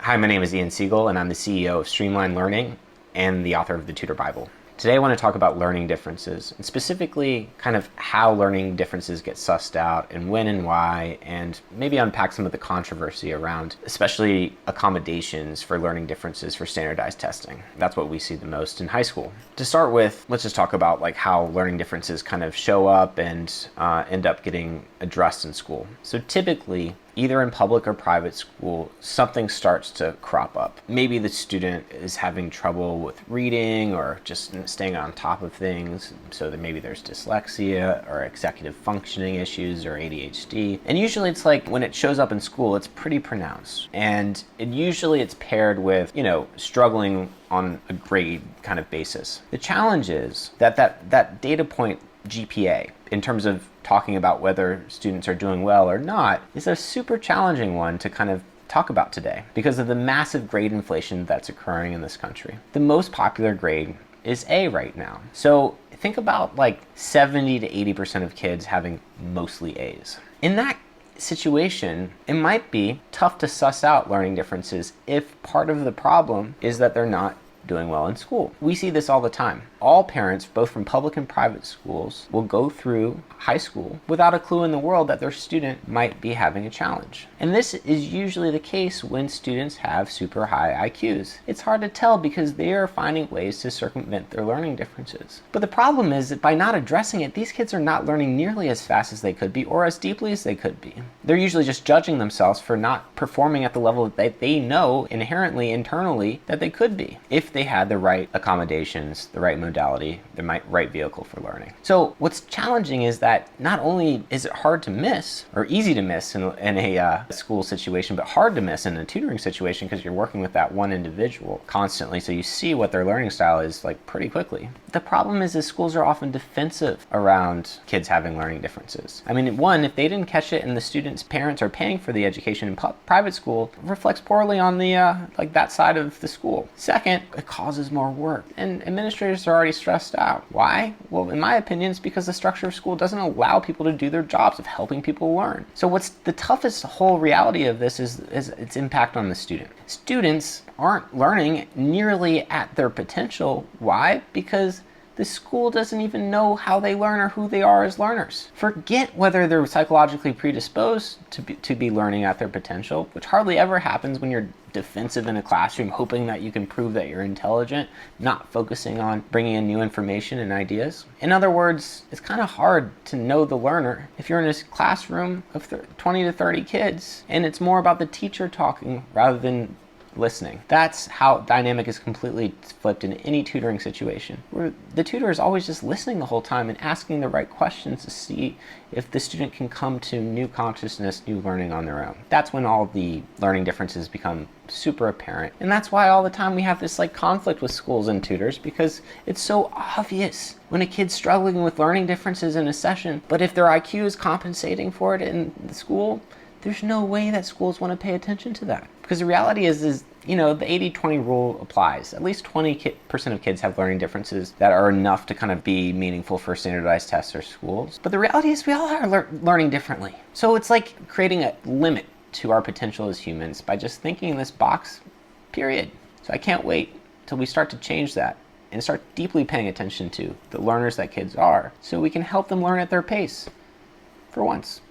Hi, my name is Ian Siegel, and I'm the CEO of Streamline Learning and the author of the Tutor Bible. Today I want to talk about learning differences, and specifically kind of how learning differences get sussed out and when and why, and maybe unpack some of the controversy around especially accommodations for learning differences for standardized testing. That's what we see the most in high school. To start with, let's just talk about like how learning differences kind of show up and end up getting addressed in school. So typically, either in public or private school, something starts to crop up. Maybe the student is having trouble with reading or just staying on top of things. So that maybe there's dyslexia or executive functioning issues or ADHD. And usually it's like when it shows up in school, it's pretty pronounced. And usually it's paired with, struggling on a grade kind of basis. The challenge is that data point GPA, in terms of talking about whether students are doing well or not, is a super challenging one to kind of talk about today because of the massive grade inflation that's occurring in this country. The most popular grade is A right now. So think about like 70 to 80% of kids having mostly A's. In that situation, it might be tough to suss out learning differences if part of the problem is that they're not doing well in school. We see this all the time. All parents, both from public and private schools, will go through high school without a clue in the world that their student might be having a challenge. And this is usually the case when students have super high IQs. It's hard to tell because they are finding ways to circumvent their learning differences. But the problem is that by not addressing it, these kids are not learning nearly as fast as they could be or as deeply as they could be. They're usually just judging themselves for not performing at the level that they know inherently, internally, that they could be if they had the right accommodations, the right modality, the right vehicle for learning. So what's challenging is that not only is it hard to miss or easy to miss in a school situation, but hard to miss in a tutoring situation because you're working with that one individual constantly. So you see what their learning style is like pretty quickly. The problem is that schools are often defensive around kids having learning differences. I mean, one, if they didn't catch it and the student's parents are paying for the education in private school, it reflects poorly on the that side of the school. Second, it causes more work, and administrators are already stressed out. Why? Well, in my opinion, it's because the structure of school doesn't allow people to do their jobs of helping people learn. So what's the toughest whole reality of this is its impact on the student. Students aren't learning nearly at their potential. Why? Because the school doesn't even know how they learn or who they are as learners. Forget whether they're psychologically predisposed to be learning at their potential, which hardly ever happens when you're defensive in a classroom, hoping that you can prove that you're intelligent, not focusing on bringing in new information and ideas. In other words, it's kind of hard to know the learner if you're in a classroom of 20 to 30 kids, and it's more about the teacher talking rather than listening. That's how dynamic is completely flipped in any tutoring situation, where the tutor is always just listening the whole time and asking the right questions to see if the student can come to new consciousness, new learning on their own. That's when all the learning differences become super apparent. And that's why all the time we have this like conflict with schools and tutors, because it's so obvious when a kid's struggling with learning differences in a session, but if their IQ is compensating for it in the school, there's no way that schools want to pay attention to that. Because the reality is the 80-20 rule applies. At least 20% of kids have learning differences that are enough to kind of be meaningful for standardized tests or schools. But the reality is we all are learning differently. So it's like creating a limit to our potential as humans by just thinking in this box, period. So I can't wait till we start to change that and start deeply paying attention to the learners that kids are so we can help them learn at their pace for once.